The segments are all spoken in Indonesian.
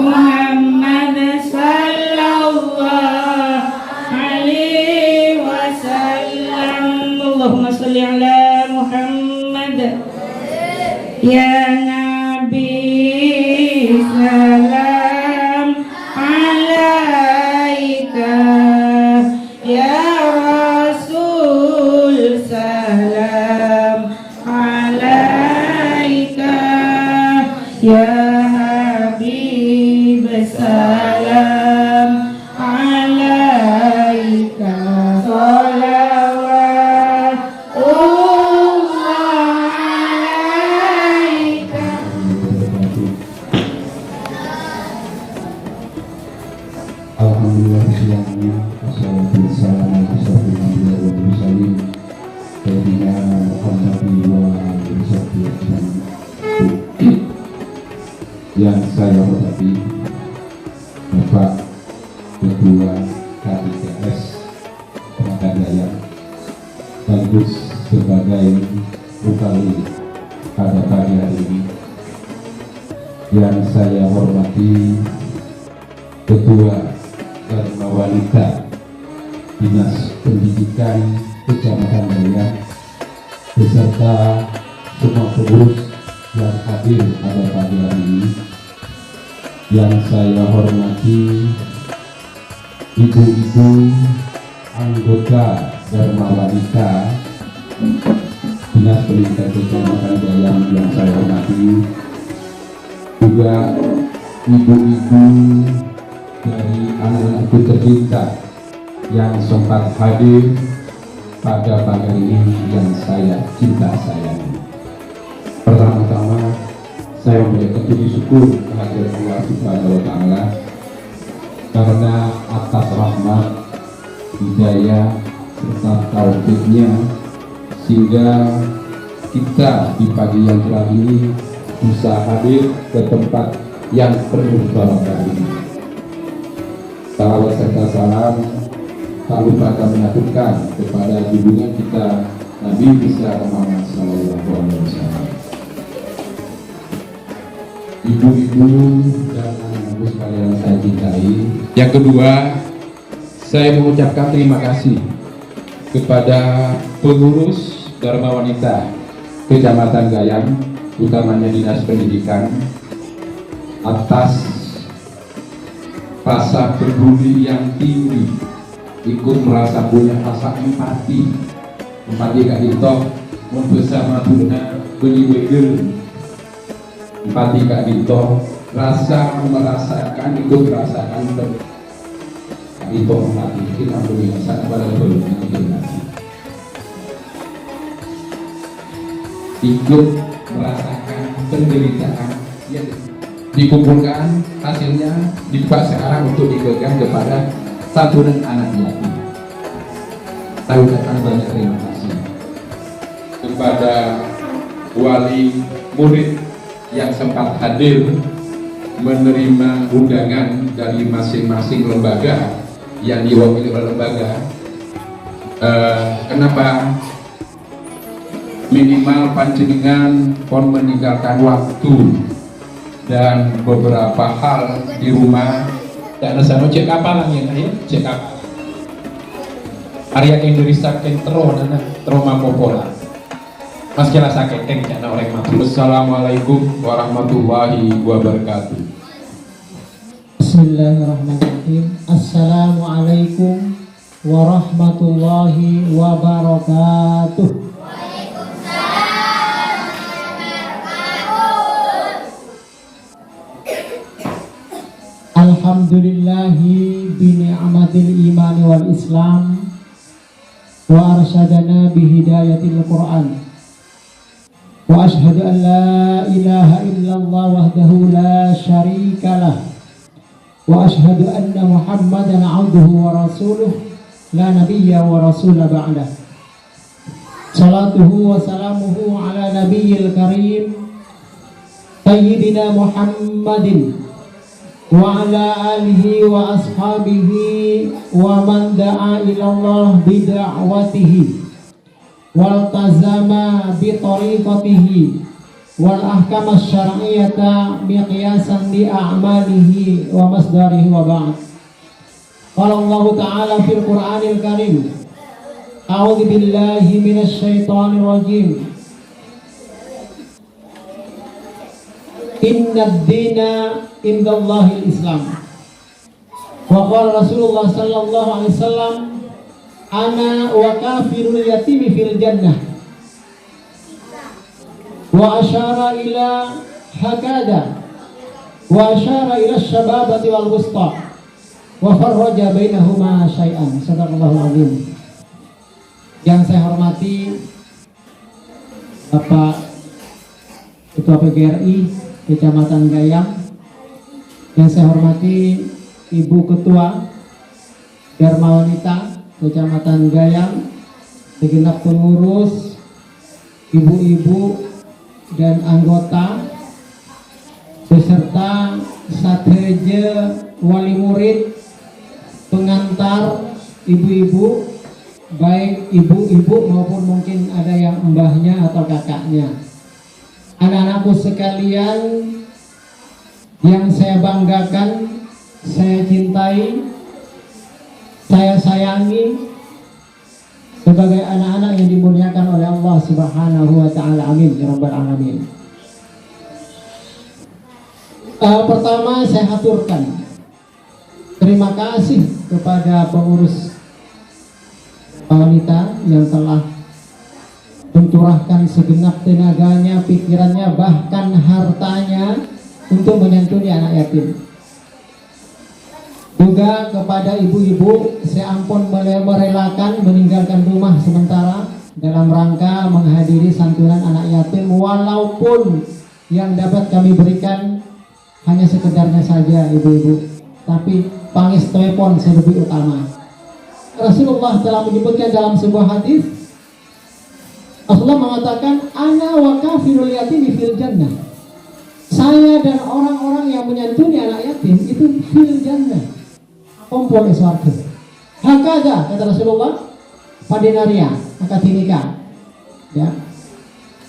Muhammad sallallahu alaihi wasallam. Allahumma sholli ala Muhammad. Ya Nabi salam alaika, ya Rasul salam alaika, ya Habib salam alaika, salawatullah alaika. Alhamdulillah siangnya wassalatu wassalamu ala asyrofil anbiya'i wal mursalin sayyidina Muhammadin wa alihi wasallam. Yang saya hormati Bapak Ketua KITS Perangkat Dayak sekaligus sebagai ukali pada pagi hari ini. Yang saya hormati Ketua Dharma Wanita Dinas Pendidikan Kecamatan Dayak beserta semua pengurus yang hadir pada pagi hari ini. Yang saya hormati ibu-ibu anggota Dharma Wanita Dinas Pendidikan Kecamatan Dayak yang saya hormati, juga ibu-ibu dari anak-anakku tercinta yang sempat hadir pada pagi hari ini yang saya cinta sayangi. Pertama-tama saya mengucapkan puji syukur kehadirat Allah Subhanahu wa Ta'ala karena atas rahmat, hidayah serta taufiknya sehingga kita di pagi yang cerah ini bisa hadir ke tempat yang penuh barokah ini. Salawat serta salam tak lupa kami aturkan kepada junjungan kita Nabi besar Muhammad sallallahu alaihi wasallam. Ibu-ibu dan anak-anakku sekalian saya cintai. Yang kedua, saya mengucapkan terima kasih kepada pengurus Dharma Wanita Kecamatan Gayam, utamanya Dinas Pendidikan, atas rasa peduli yang tinggi, ikut merasa punya rasa empati kak Dito membesar matuna beli empati kak Dito, rasa merasakan, ikut merasakan kak Dito empati kita punya rasa pada belum ikut merasakan penderitaan yang dikumpulkan, hasilnya dibuka sekarang untuk diberikan kepada santunan anak yatim. Saya ucapkan banyak terima kasih kepada wali murid yang sempat hadir menerima undangan dari masing-masing lembaga yang diwakili oleh lembaga. Kenapa minimal panjenengan pun meninggalkan waktu dan beberapa hal di rumah dan sana cek apa lagi ya cek apa Arya Indonesia kentro nana trauma popola maskilah sakit karena oleh mati. Assalamualaikum warahmatullahi wabarakatuh. Bismillahirrahmanirrahim. Assalamualaikum warahmatullahi wabarakatuh. Alhamdulillahi bini'amatil imani wal islam wa arsyadana bihidayatil Qur'an wa ashhadu an la ilaha illallah wahdahu la syarikalah wa ashhadu anna muhammadan abduhu wa rasuluh la nabiyya wa rasula ba'dah. Salatuhu wa salamuhu ala nabiyyil karim sayyidina Muhammadin wa ala alihi wa ashabihi wa man da'a ilallah bida'watihi wal tazama bi tariqatihi wal ahkam asy-syar'iyyata miqyasan li a'malihi wa masdarihi wa ba'd. Qala Allah Ta'ala fil Qur'anil Karim, a'udzu billahi minasy syaithanir rajim. Innad dina indallahil Islam. Wa qala Rasulullah sallallahu alaihi wasallam, ana wa kafirul yatimi fil jannah. Wa asyara ila hakada wa asyara ila syababati wal wusta wa farraja bainahuma syai'an. Sadaqallahul azim. Yang saya hormati Bapak Ketua PGRI Kecamatan Gayam, yang saya hormati Ibu Ketua Dharma Wanita Kecamatan Gayam, segenap pengurus, ibu-ibu dan anggota, beserta satreja, wali murid, pengantar, ibu-ibu, baik ibu-ibu maupun mungkin ada yang mbahnya atau kakaknya. Anak-anakku sekalian yang saya banggakan, saya cintai, saya sayangi, sebagai anak-anak yang dimuliakan oleh Allah Subhanahu wa Ta'ala. Amin ya rabbal alamin. Pertama, saya haturkan terima kasih kepada pengurus wanita yang telah mencurahkan segenap tenaganya, pikirannya, bahkan hartanya untuk menyantuni anak yatim. Juga kepada ibu-ibu, saya ampun merelakan meninggalkan rumah sementara dalam rangka menghadiri santunan anak yatim, walaupun yang dapat kami berikan hanya sekedarnya saja ibu-ibu, tapi pangestoipun lebih utama. Rasulullah telah menyebutkan dalam sebuah hadis, Rasulullah mengatakan, ana wa kafirul yatimi fil jannah. Saya dan orang-orang yang menyantuni anak yatim itu fil jannah, kumpul di surga. Hakada, kata Rasulullah, padenaria, akadinika, ya.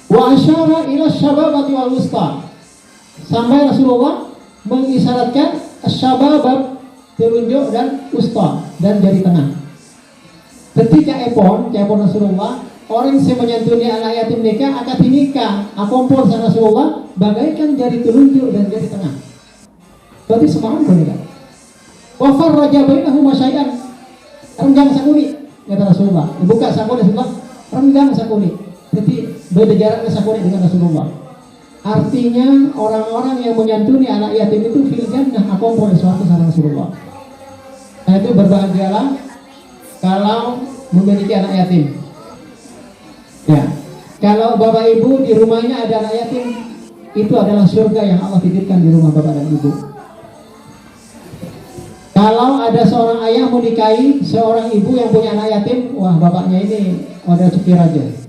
Wa asyara ila syababati wal wusta. Sampai Rasulullah mengisyaratkan syabab, telunjuk, dan usta, dan jari tengah. Ketika epon Rasulullah, orang yang menyantuni anak yatim nikah, akad nikah, akumpul sama Rasulullah, bagaikan jari telunjuk dan jari tengah. Berarti semangat nikah. Wafar raja bainahuma syai'an, renggang sakuni, kata Rasulullah. Dibuka sakuni Rasulullah, renggang sakuni. Jadi beda jaraknya sakuni dengan Rasulullah. Artinya orang-orang yang menyantuni anak yatim itu fil jannah, akumpul suatu sama Rasulullah. Nah itu berbahagialah kalau memiliki anak yatim. Ya, kalau bapak ibu di rumahnya ada anak yatim, itu adalah surga yang Allah titipkan di rumah bapak dan ibu. Kalau ada seorang ayah menikahi seorang ibu yang punya anak yatim, wah bapaknya ini ada cekir aja.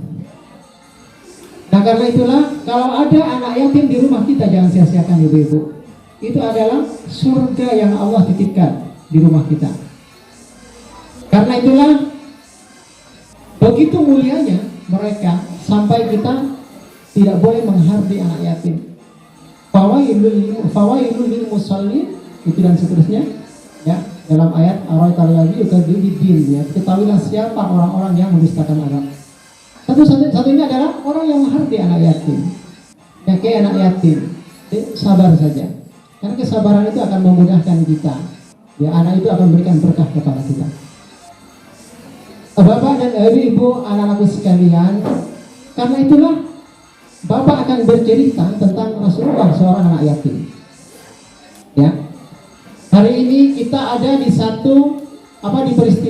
Nah karena itulah, kalau ada anak yatim di rumah kita, jangan sia-siakan ibu-ibu. Itu adalah surga yang Allah titipkan di rumah kita. Karena itulah, begitu mulianya mereka sampai kita tidak boleh menghardi anak yatim. Fawailul lil musallin, itu dan seterusnya, ya, dalam ayat araital ladzi yukadzibu, ya, ketahuilah siapa orang-orang yang mendustakan agama. Satunya adalah orang yang menghardi anak yatim. Ya, kayak anak yatim, sabar saja, karena kesabaran itu akan memudahkan kita. Ya, anak itu akan memberikan berkah kepada kita. Bapak dan ibu, anak-anakku sekalian, karena itulah Bapak akan bercerita tentang Rasulullah, seorang anak yatim. Ya, hari ini kita ada di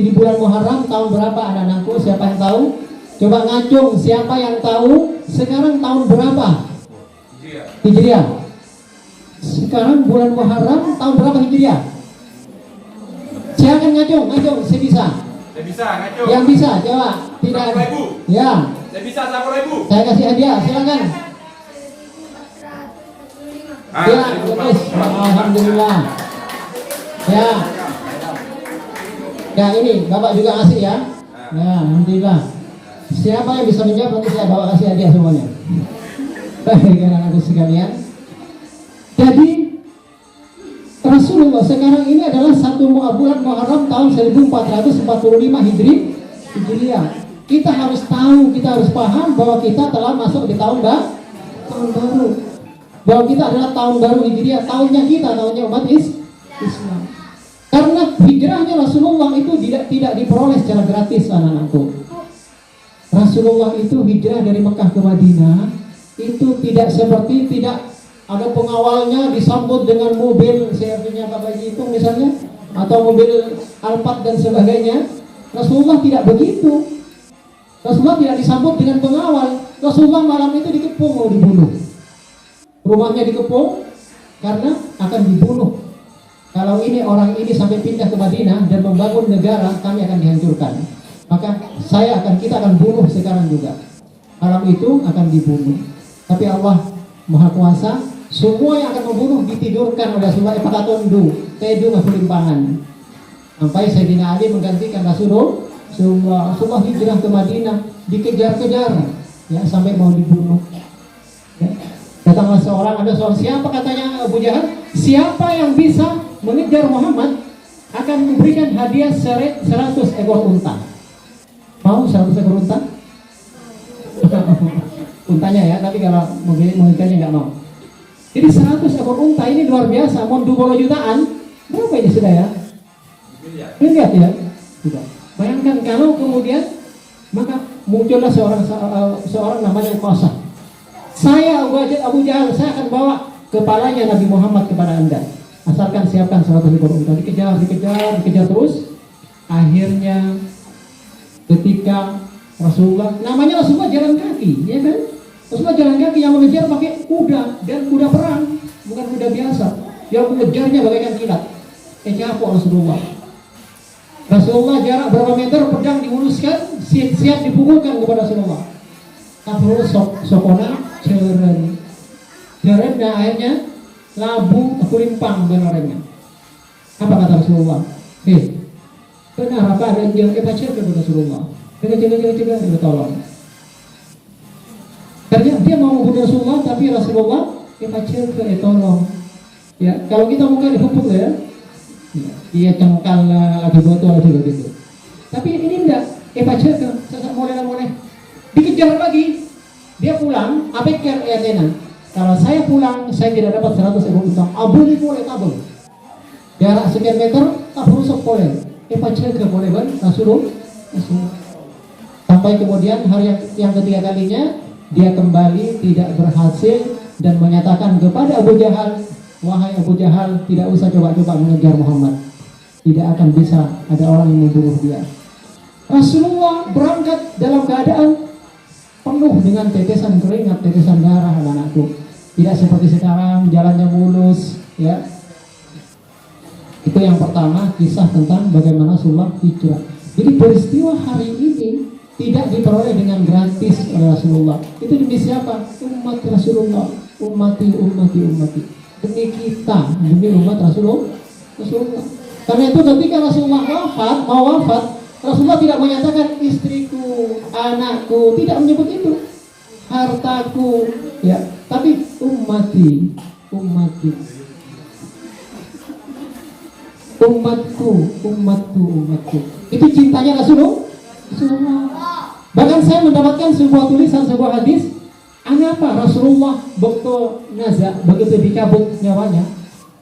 di bulan Muharram tahun berapa anak-anakku? Siapa yang tahu? Coba ngacung, siapa yang tahu sekarang tahun berapa? Hijriah. Sekarang bulan Muharram tahun berapa Hijriah? Silakan ngacung, saya bisa. Saya bisa ngacung. Yang bisa, coba. Tidak. Ya. Saya bisa 10.000. Saya kasih hadiah, silakan. Ya, guys. Alhamdulillah. Ya. Ya, ini Bapak juga kasih ya. Ya, alhamdulillah. Siapa yang bisa menjawab nanti saya bawa kasih hadiah semuanya. Baik anak-anakku sekalian. Jadi Rasulullah sekarang ini adalah 1 bulan Muharram tahun 1445 Hijriah. Kita harus tahu, kita harus paham bahwa kita telah masuk di tahun baru. Bahwa kita adalah tahun baru Hijriah, tahunnya kita, tahunnya umat Islam. Karena hijrahnya Rasulullah itu tidak diperoleh secara gratis, anak-anakku. Rasulullah itu hijrah dari Mekah ke Madinah itu tidak seperti tidak ada pengawalnya disambut dengan mobil CRV-nya Bapak Haji Ipung misalnya, atau mobil Alphard dan sebagainya. Rasulullah tidak begitu. Rasulullah tidak disambut dengan pengawal. Rasulullah malam itu dikepung, mau dibunuh. Rumahnya dikepung karena akan dibunuh. Kalau orang ini sampai pindah ke Madinah dan membangun negara, kami akan dihancurkan. Maka kita akan bunuh sekarang juga. Malam itu akan dibunuh. Tapi Allah Maha Kuasa, semua yang akan membunuh ditidurkan oleh Rasulullah tedu ngakulimpangan. Sampai Sayyidina Ali menggantikan Rasulullah hijrah ke Madinah, dikejar-kejar ya sampai mau dibunuh. Ya. Datanglah ada seorang, siapa katanya Abu Jahal, siapa yang bisa mengejar Muhammad akan memberikan hadiah 100 ekor unta. Mau 100 ekor unta? Untanya ya, tapi kalau mengejarnya nggak mau. Jadi 100 ekor unta ini luar biasa, mau 20 jutaan. Berapa ini sudah ya? Lihat ya. Tidak. Bayangkan kalau kemudian maka muncullah seorang namanya Uqasah. Saya Abu Jahal, saya akan bawa kepalanya Nabi Muhammad kepada Anda. Asalkan siapkan 100 ekor unta. Dikejar terus. Akhirnya ketika Rasulullah jalan kaki, ya kan? Rasulullah jalan kaki, yang mengejar pakai kuda, dan kuda perang, bukan kuda biasa. Yang mengejarnya bagaikan kilat. Capek Rasulullah jarak berapa meter, pedang diuluskan, siap dipukulkan kepada Rasulullah. Tapi sokona ceren, nah akhirnya labu kulimpang benorenya. Apa kata Rasulullah? Benar apa ada yang baca kepada Rasulullah? Kita tolong. Karena dia mau membunuh Rasulullah, tapi Rasulullah tolong. Ya, kalau kita mungkin dihubung ya, dia cengkal lagi botol juga gitu. Tapi ini enggak, boleh. Dikejar lagi, dia pulang, apikir kalau saya pulang, saya tidak dapat 100 ekor unta. Abuli boleh tabung. Jarak sekian meter, tak rusuk boleh. Boleh kan? Rasulullah. Sampai kemudian hari yang ketiga kalinya dia kembali tidak berhasil dan menyatakan kepada Abu Jahal, wahai Abu Jahal, tidak usah coba-coba mengejar Muhammad. Tidak akan bisa ada orang yang membunuh dia. Rasulullah berangkat dalam keadaan penuh dengan tetesan keringat, tetesan darah, anak-anakku. Tidak seperti sekarang jalannya mulus, ya. Itu yang pertama, kisah tentang bagaimana Rasulullah hijrah. Jadi peristiwa hari ini tidak diperoleh dengan gratis oleh Rasulullah. Itu demi siapa? Umat Rasulullah. Ummati. Demi kita, demi umat Rasulullah. Karena itu ketika Rasulullah mau wafat, Rasulullah tidak menyatakan istriku, anakku, tidak menyebut itu, hartaku, ya, tapi ummati. Umatku. Itu cintanya Rasulullah. Bahkan saya mendapatkan sebuah tulisan, sebuah hadis, apa Rasulullah begitu dicabut nyawanya,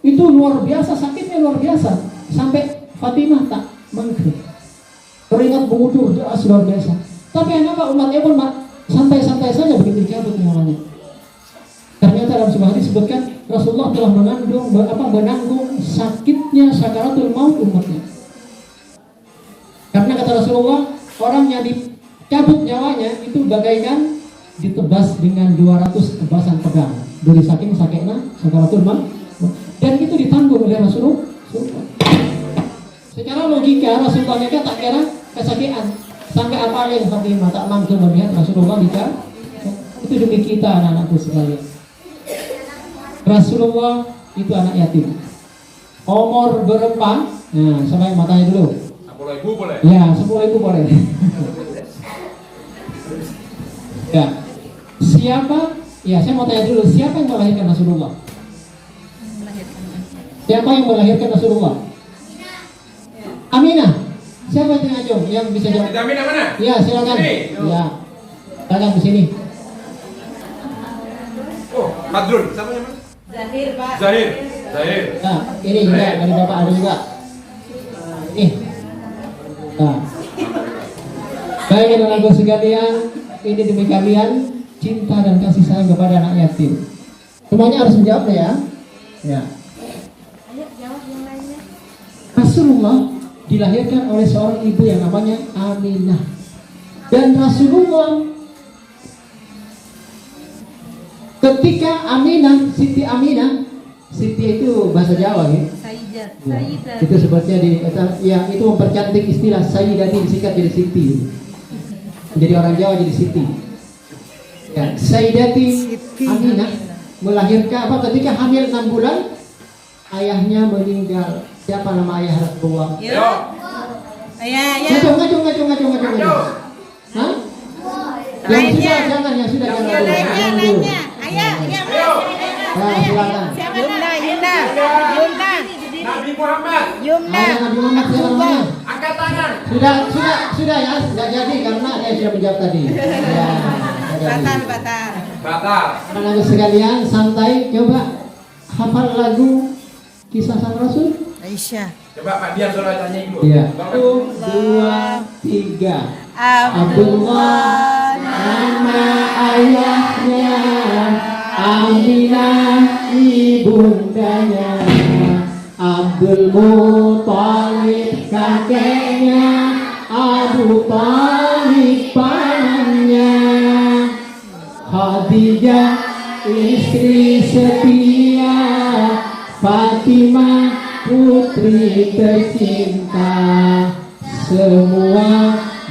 itu luar biasa, sakitnya luar biasa, sampai Fatimah tak mengkrik, keringat mengucur deras luar biasa. Tapi umatnya pun santai-santai saja begitu dicabut nyawanya. Ternyata dalam sebuah hadis disebutkan Rasulullah telah menanggung sakitnya sakaratul maut umatnya. Karena kata Rasulullah, orang yang dicabut nyawanya itu bagaikan ditebas dengan 200 tebasan pedang dari saking sakitnya sakaratul maut. Dan itu ditanggung oleh Rasulullah. Secara logika Rasulullah tak kira kesakitan sampai apa yang Fatimah tak mampu melihat Rasulullah dicabut. Itu demi kita anak-anakku sekalian. Rasulullah itu anak yatim. Umur berapa? Nah, sampai matanya dulu. 10.000 boleh? Ya, 10.000 boleh. Ya. Siapa Ya, saya mau tanya dulu, siapa yang melahirkan Rasulullah? Siapa yang melahirkan Rasulullah? Aminah. Siapa yang ngaco? Yang bisa jawab? Kita Aminah mana? Ya, silakan. Sini. Ya, silakan di sini. Oh, Madrun. Siapa namanya? Zahir, Pak. Zahir. Zahir. Nah, ini juga dari Bapak ada juga. Nih. Nah. Baik, anak-anakku sekalian, ini demi kalian cinta dan kasih sayang kepada anak yatim. Semuanya harus menjawab ya. Ya. Ayo jawab yang lainnya. Rasulullah dilahirkan oleh seorang ibu yang namanya Aminah. Dan Rasulullah ketika Siti Aminah, Siti itu bahasa Jawa ya. Sayyidah. Ya, Sayyidah. itu sebetulnya itu mempercantik istilah Sayyidati disingkat jadi Siti. Jadi orang Jawa jadi Siti. Ya, Sayyidati Aminah melahirkan ketika hamil 6 bulan ayahnya meninggal. Siapa nama ayah Rasulullah? Yo. Ayah. Ngacung. Hah? Lainnya. Yang sudah Yang jangan. lainnya. Ayah. Nah, silakan. Yumna. Nabi Muhammad. Ayah Nabi Muhammad siapa namanya? Angkat tangan. Sudah ya, tidak jadi karena saya sudah menjawab tadi. Ya, Batal. anak-anak sekalian, santai, coba hafal lagu kisah sang Rasul. Aisyah. Coba Pak Dian suruh tanya ibu. Iya. 1, 2, 3. Abdullah nama ayahnya, Aminah ibundanya, Abdul Muthalib kakeknya, Abu Thalib pamannya, Khadijah istri setia, Fatimah putri tercinta, semua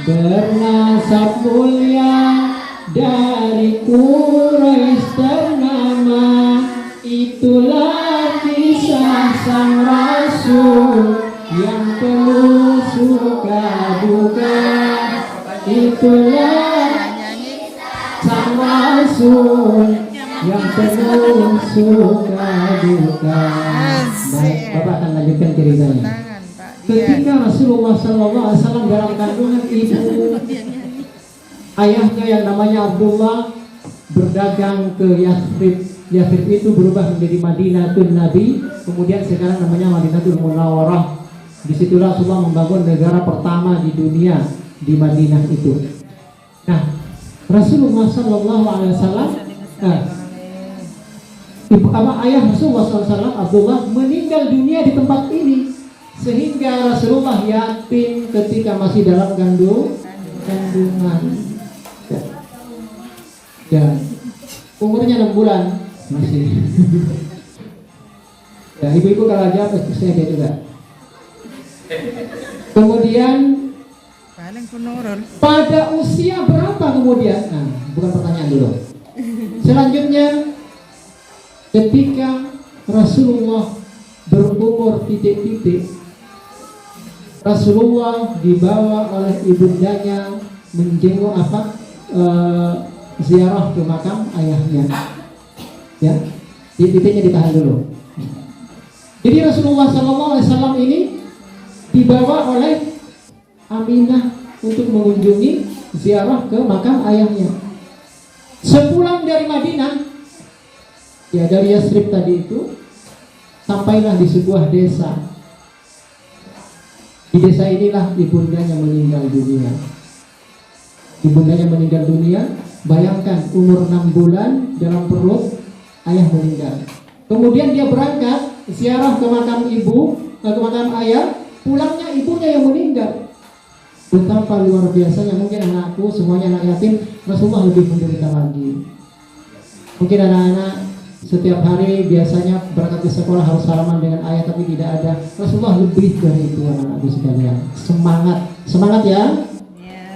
bernasab mulia dari Quraisy ternama. Itulah kisah sang Rasul yang penuh suka duka. Itulah sang Rasul yang penuh suka duka. Baik, Bapak akan lanjutkan ceritanya. Ketika Rasulullah SAW dalam kandungan ibu, ayahnya yang namanya Abdullah berdagang ke Yathrib. Yathrib itu berubah menjadi Madinatul Nabi, kemudian sekarang namanya Madinatul Munawwarah. Disitulah Rasulullah membangun negara pertama di dunia di Madinah itu. Nah, Rasulullah SAW, ayah Rasulullah SAW Abdullah meninggal dunia di tempat ini, sehingga Rasulullah yatim ketika masih dalam kandungan. Ya, umurnya 6 bulan masih. Ya, ibu-ibu kalau jawab pasti saya juga. Kemudian pada usia berapa kemudian? Nah, bukan pertanyaan dulu. Selanjutnya, ketika Rasulullah berumur titik-titik, Rasulullah dibawa oleh ibundanya menjenguk ziarah ke makam ayahnya. Ya, titiknya ditahan dulu. Jadi Rasulullah SAW ini dibawa oleh Aminah untuk mengunjungi ziarah ke makam ayahnya. Sepulang dari Madinah, ya dari Yathrib tadi itu, sampailah di sebuah desa. Di desa inilah ibundanya meninggal dunia. Ibundanya meninggal dunia. Bayangkan umur 6 bulan dalam perut ayah meninggal. Kemudian dia berangkat ziarah ke makam ke makam ayah. Pulangnya ibunya yang meninggal. Betapa luar biasanya, mungkin anakku semuanya anak yatim, Rasulullah lebih menderita lagi. Mungkin anak-anak setiap hari biasanya berangkat ke sekolah harus salaman dengan ayah, tapi tidak ada. Rasulullah lebih dari itu anak-anakku sekalian. Semangat ya.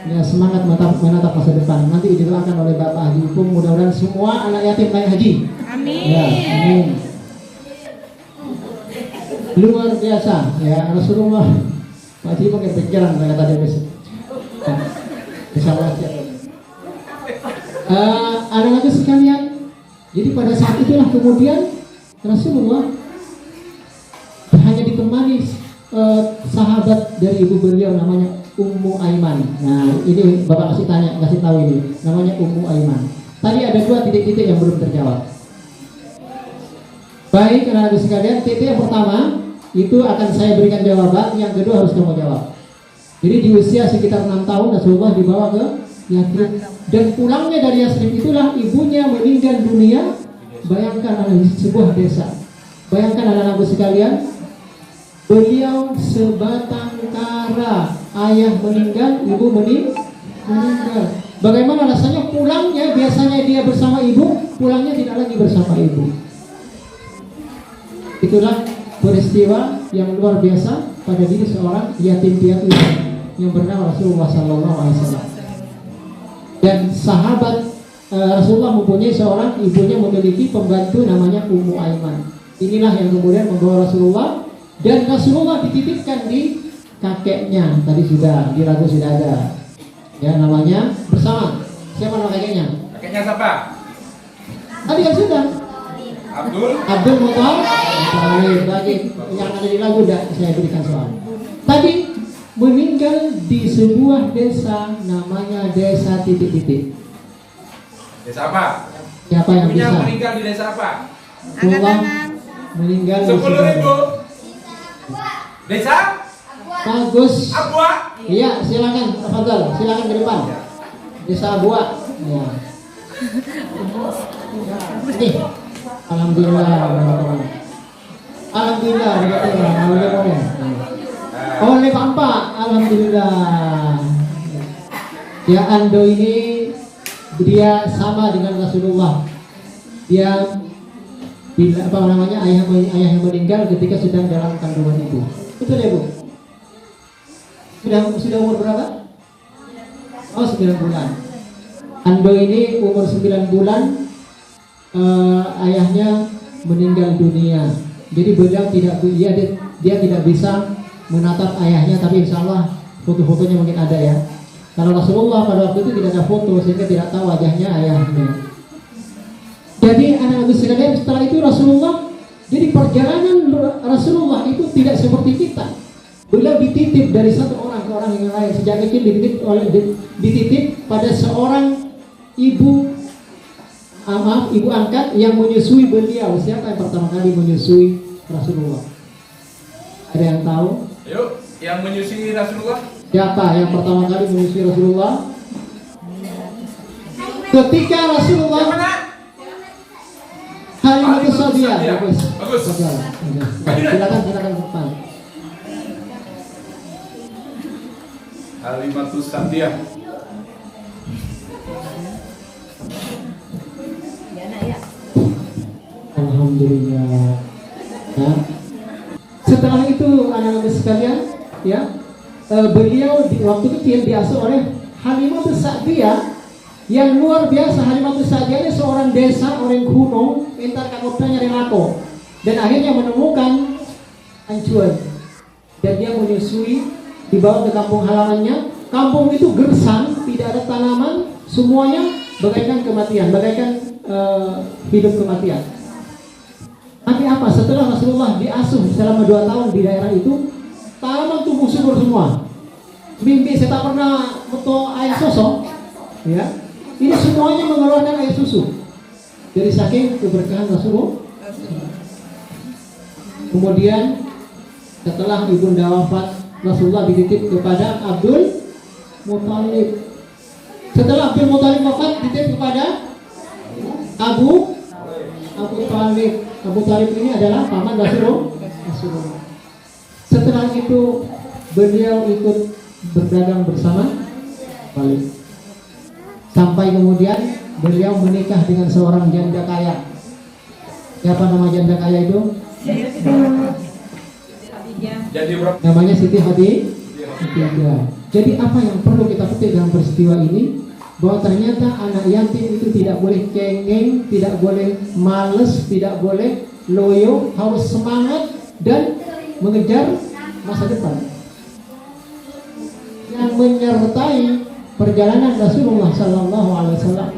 Ya, semangat menatap masa depan. Nanti didoakan oleh Bapak Haji Upung, mudah-mudahan semua anak yatim naik haji. Amin. Ya, amin. Luar biasa ya Rasulullah. Pak Haji pakai pikiran kata dia besok. Insya Allah siap. Anak-anak sekalian, Jadi pada saat itulah kemudian Rasulullah hanya ditemani sahabat dari ibu beliau namanya Ummu Aiman. Nah ini Bapak kasih tahu ini namanya Ummu Aiman. Tadi ada 2 titik-titik yang belum terjawab. Baik, anak-anak sekalian, titik yang pertama itu akan saya berikan jawaban, yang kedua harus kamu jawab. Jadi di usia sekitar 6 tahun Rasulullah dibawa ke Yathrib, dan pulangnya dari Yathrib itulah ibunya meninggal dunia. Bayangkan di sebuah desa. Bayangkan anak-anak sekalian, beliau sebatang kara, ayah meninggal, ibu meninggal. Bagaimana rasanya pulangnya? Biasanya dia bersama ibu, pulangnya tidak lagi bersama ibu. Itulah peristiwa yang luar biasa pada diri seorang yatim piatu yang bernama Rasulullah SAW. Dan sahabat Rasulullah mempunyai seorang ibunya memiliki pembantu namanya Ummu Aiman. Inilah yang kemudian membawa Rasulullah, dan Rasulullah dititipkan di kakeknya. Tadi sudah diragu sudah ada. Ya namanya bersama. Siapa nama kakeknya? Kakeknya siapa? Tadi kan sudah. Abdul Muthalib. Bagi yang ada di lagu saya berikan soal. Tadi meninggal di sebuah desa namanya desa titik-titik. Desa apa? Siapa yang Ibunya bisa? meninggal di desa apa? Rasulullah meninggal di 10.000. Desa? Bagus. Abua? Iya, silakan, tafadhol. Silakan ke depan. Desa Abua. Ya. Nih. Alhamdulillah. Alhamdulillah. Oleh Bapak, alhamdulillah. Ya, Ando ini dia sama dengan Rasulullah. Dia bila apa namanya ayah yang meninggal ketika sedang dalam kandungan ibu. Betul ya Bu? Sudah umur berapa? Oh 9 bulan. Ando ini umur 9 bulan ayahnya meninggal dunia. Jadi beliau dia tidak bisa menatap ayahnya, tapi insya Allah foto-fotonya mungkin ada ya. Kalau Rasulullah pada waktu itu tidak ada foto sehingga tidak tahu wajahnya ayahnya. Jadi anak-anak sekalian, setelah itu Rasulullah, jadi perjalanan Rasulullah itu tidak seperti kita. Beliau dititip dari satu orang ke orang yang lain. Sejak kecil dititip pada seorang ibu angkat yang menyusui beliau. Siapa yang pertama kali menyusui Rasulullah? Ada yang tahu? Yuk, yang menyusui Rasulullah. Siapa yang pertama kali menyusui Rasulullah? Ketika Rasulullah Halimatus Sa'diyah. Bagus. Silakan depan. Halimatus Sa'diyah. Alhamdulillah. Ya. Setelah itu anak-anak sekalian, ya, beliau waktu kecil diasuh oleh Halimatus Sa'diyah yang luar biasa. Halimatus Sa'diyah ini seorang desa orang kuno, entar kakotanya relako, dan akhirnya menemukan ancuan, dan dia menyusui, dibawa ke kampung halamannya. Kampung itu gersang, tidak ada tanaman, semuanya bagaikan kematian, bagaikan hidup kematian. Tapi apa? Setelah Rasulullah diasuh selama 2 tahun di daerah itu, tanaman tumbuh subur semua. Mimpi saya tak pernah foto air sosok, ya. Ini semuanya mengeluarkan air susu dari saking keberkahan Rasulullah. Kemudian setelah ibunda wafat, Rasulullah dititip kepada Abdul Muthalib. Setelah Abdul Muthalib wafat, dititip kepada Abu Talib. Abu Talib ini adalah paman Rasulullah. Setelah itu beliau ikut berdagang bersama Talib. Sampai kemudian beliau menikah dengan seorang janda kaya. Siapa nama janda kaya itu? Jadi berapa? Namanya Siti Khadijah. Jadi apa yang perlu kita petik dalam peristiwa ini? Bahwa ternyata anak yatim itu tidak boleh cengeng, tidak boleh males, tidak boleh loyo, harus semangat dan mengejar masa depan. Yang menyertai perjalanan Rasulullah SAW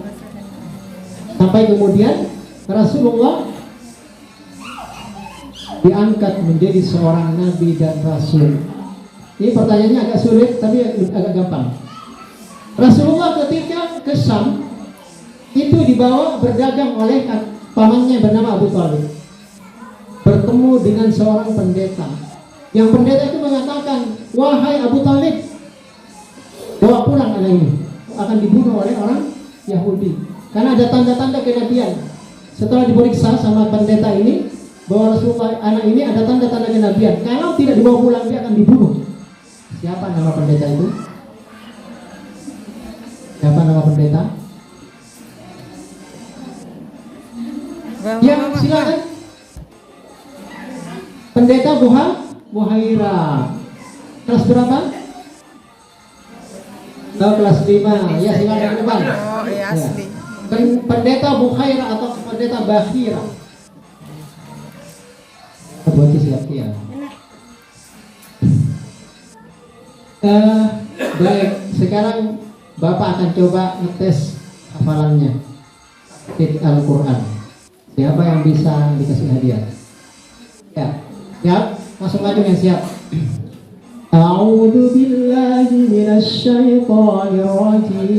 sampai kemudian Rasulullah diangkat menjadi seorang nabi dan rasul. Ini pertanyaannya agak sulit tapi agak gampang. Rasulullah ketika ke Syam itu dibawa berdagang oleh pamannya bernama Abu Thalib. Bertemu dengan seorang pendeta. Yang pendeta itu mengatakan, "Wahai Abu Thalib, bawa pulang anak ini, akan dibunuh oleh orang Yahudi." Karena ada tanda-tanda kenabian. Setelah diperiksa sama pendeta ini, bahwa Rasulullah anak ini ada tanda-tanda kenabian. Kalau tidak dibawa pulang dia akan dibunuh. Siapa nama pendeta itu? Siapa nama pendeta? Ya, silakan. Pendeta Buhaira. Kelas berapa? Oh, kelas 5. Ya, silakan ke depan. Oh, iya asli. Pendeta Buhaira atau pendeta Bahira. Buat siap ya. Baik, sekarang Bapak akan coba ngetes hafalannya Al-Quran. Siapa yang bisa dikasih hadiah? Ya, siap? Langsung aja yang siap. A'udzu billahi minasy syaithanir rajim.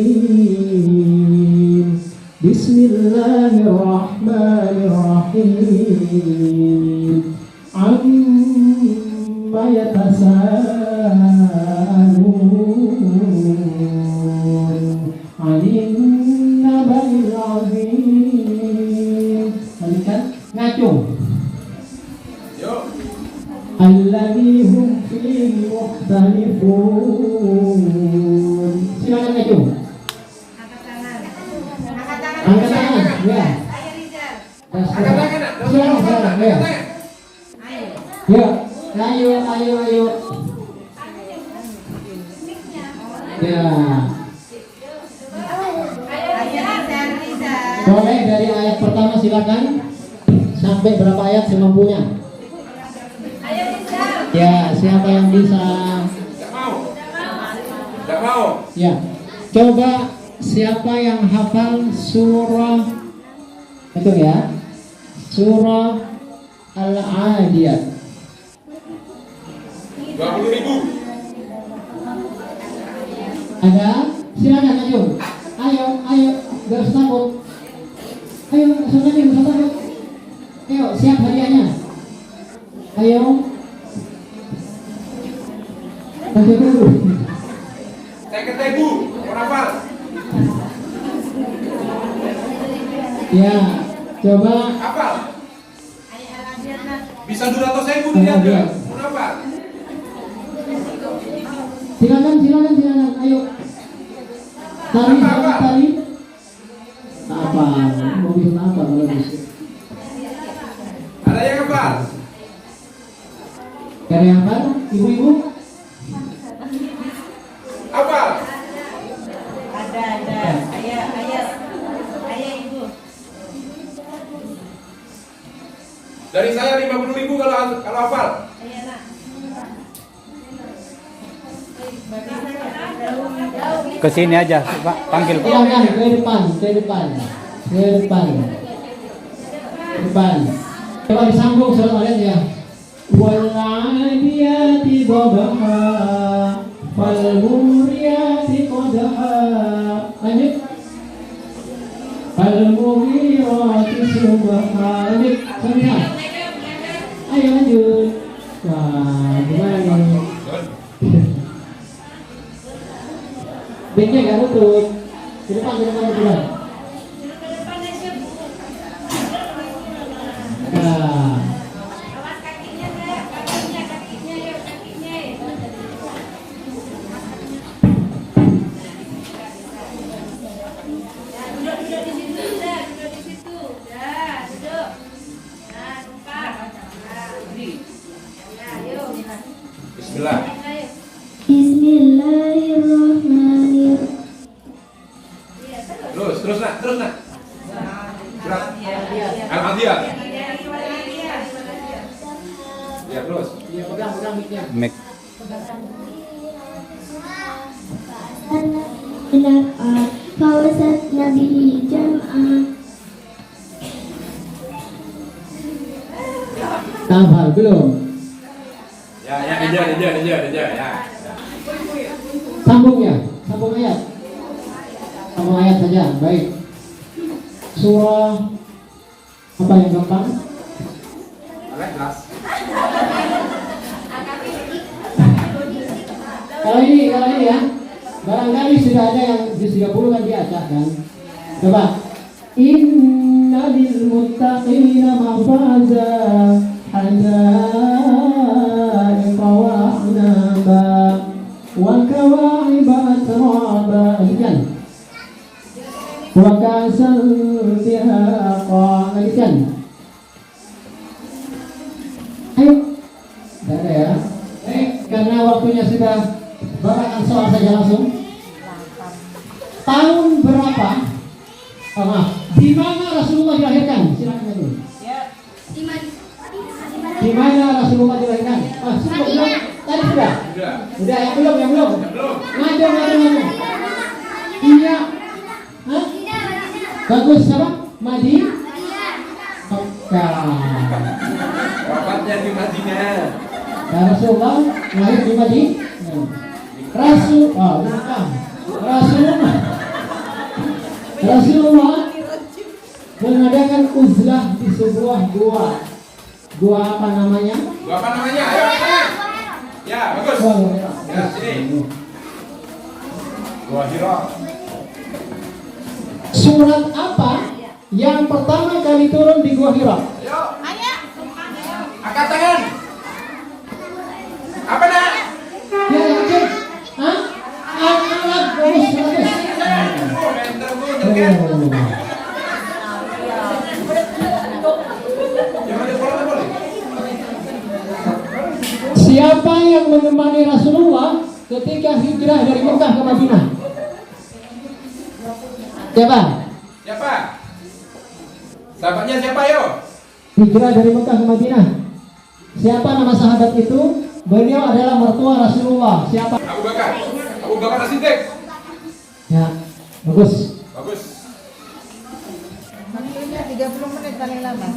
Bismillahirrahmanirrahim. Amma yatasaalun 'anil naba'il 'azim. Balikan, ngacung. Yuk. Alladzi hum fihi mukhtalifun. Silakan ngacung. Angkat tangan, ya. Silakan, ya. Ya, ayo. Ya. Boleh dari ayat pertama silakan sampai berapa ayat semampunya. Ya, siapa yang bisa? Tidak mau. Ya. Coba siapa yang hafal surah itu ya? Surah Al-Adiyat. 20.000. Ada? Silakan ayo. Ayo, gak usah takut. Ayo, sebenarnya gak usah takut. Ayo, siap hadiahnya. Ayo. Nanti dulu. Saya kata ibu, mau hafal. Ya, coba. Hafal. Bisa 200.000 Ayo, lihat dia. nggak? Mau hafal. Silakan. Ayo. Tari. Apa? Mau bikin apa kalau bisa? Ada yang hafal? Ada yang hafal? Ibu-ibu? Hafal. Ada. Ayah ibu. Dari saya 50.000 kalau hafal. Ke sini aja, Pak. Panggil. Silakan ke depan. Coba disambung surat ayat ya. Wal 'adiyati dhabha fal muriyati qadha. Lanjut. Fal mughirati subha. Lanjut. Sampai. Ayo lanjut. Wah, gimana nih? Benknya gak lutut. Di depan. Nah. Bismillah. Bismillahirrahmanirrahim. Terus nak. Surat Al-Adiyat. Ya terus. Iya, pegang mic-nya. Mic. Fawasat Nabi Jam'ah Hafal belum? Ya, dia ya. Sambung ya, sambung ayat. Sambung ayat saja, baik. Surah apa yang gampang? Al-Ikhlas. Kalau ini ya, barangkali sudah ada yang di 30 kan diacak kan? Coba. Inna lil muttaqina mafaza hadaiqa wa a'naba wa kawa'iba atraba. Ikan. Wa kasan dihaqa. Ikan. Ayo. Tidak ada ya. Karena waktunya sudah, bacakan soal saja langsung. Tahun berapa? Oh, maaf. Di mana Rasulullah dilahirkan? Silakan dulu. Di mana Rasulullah dilahirkan? Sudah belum? Tadi sudah. Udah yang belum. Ngadu. Iya. Hah? Bagus apa? Mekah. Wafatnya di Madinah. Rasulullah lahir di Madinah. Rasulullah mengadakan uzlah di sebuah gua. Gua apa namanya? Ayo. Ya, bagus. Ya, sini. Gua Hira. Surat apa yang pertama kali turun di Gua Hira? Ayo. Angkat tangan. Apa nak? Ya, yakin? Hah? Alat bagus. Siapa yang menemani Rasulullah ketika hijrah dari Mekah ke Madinah? Siapa? Sahabatnya siapa yo? Hijrah dari Mekah ke Madinah. Siapa nama sahabat itu? Beliau adalah mertua Rasulullah. Siapa? Abu Bakar As-Siddiq. Ya, bagus. Waktunya 30 menit paling lama.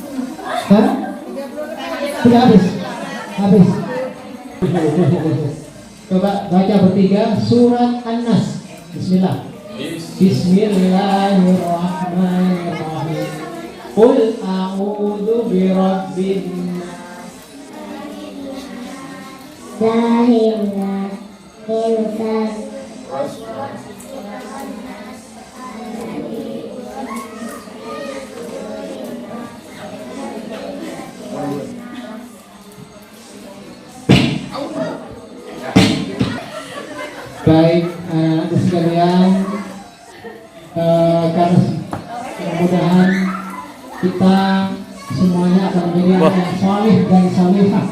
Hah? 30 menit. Sudah habis. Coba baca bertiga surat An-Nas. Bismillah. Bismillahirrahmanirrahim. Qul a'udzu birabbin Zahirna Hilfan Baik, anak-anak sekalian, karena mudah-mudahan kita semuanya akan menjadi anak yang saleh dan salihah,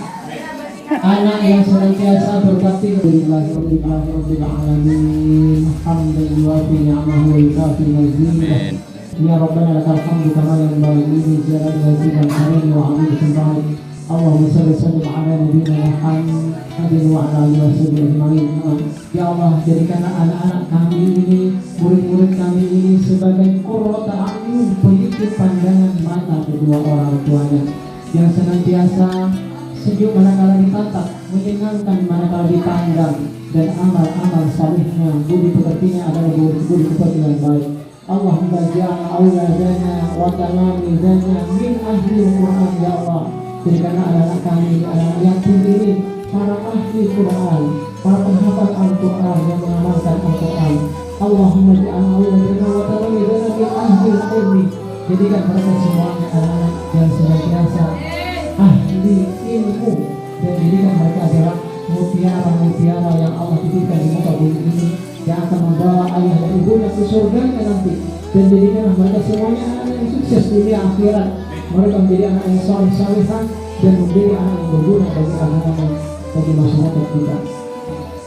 anak yang senantiasa berbakti kepada Rabbil alamin. Alhamdulillah bi ni'amahu wa yukafi mazidah. Ya Rabbana lakal hamdu kama yanbaghi li jalali wajhika al-karim wa 'azimi sultanik. Allahumma shalli wa sallim ala nabiyyina Muhammadin wa ala alihi washabihi ajma'in. Ya Allah, jadikanlah anak-anak kami ini, murid-murid kami ini sebagai qurrata a'yun, pelipur pandangan mata kedua orang tuanya, yang senantiasa sejuk manakala ditatap, menyenangkan manakala dipandang, dan amal-amal salihnya, budi pekertinya adalah budi pekerti yang baik. Allahumma ja'al auladana wa talamizana min ahli Al-Quran. Ya Allah, jadikanlah anak-anak kami, anak-anak yatim ini, para ahli Quran, para penghafal Al-Quran yang mengamalkan Al-Quran. Allahumma ja'al auladana wa talamizana min ahli ilmi. Jadikan mereka semuanya anak-anak yang senantiasa ahli ilmu, dan jadikan mereka adalah mutiara-mutiara yang Allah titipkan di muka bumi ini, yang akan membawa ayah dan ibunya ke surga nanti. Dan jadikanlah mereka semuanya anak yang sukses dunia akhirat. Mereka menjadi anak yang saleh-salehan dan menjadi anak yang berguna bagi agama, bagi masyarakat kita.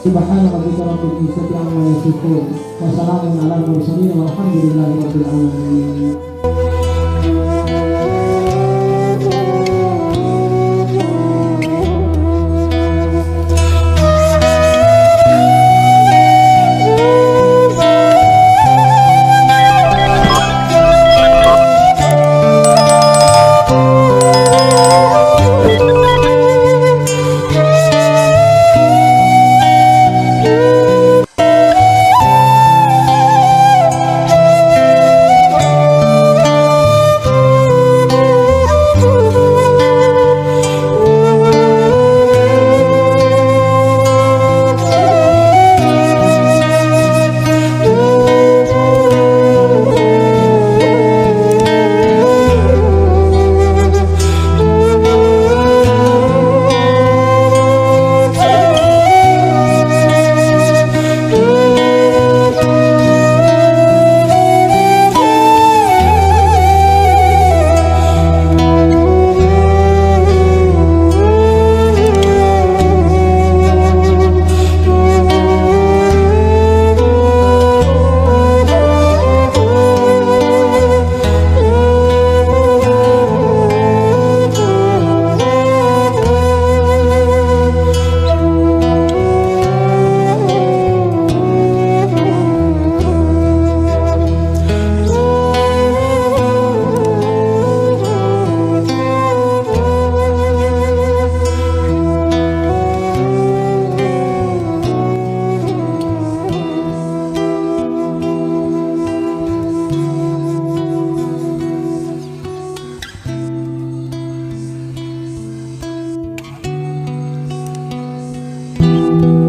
Subhana rabbika rabbil izzati amma yasifun wa salamun alal mursalin walhamdulillahi rabbil alamin. Thank you. Thank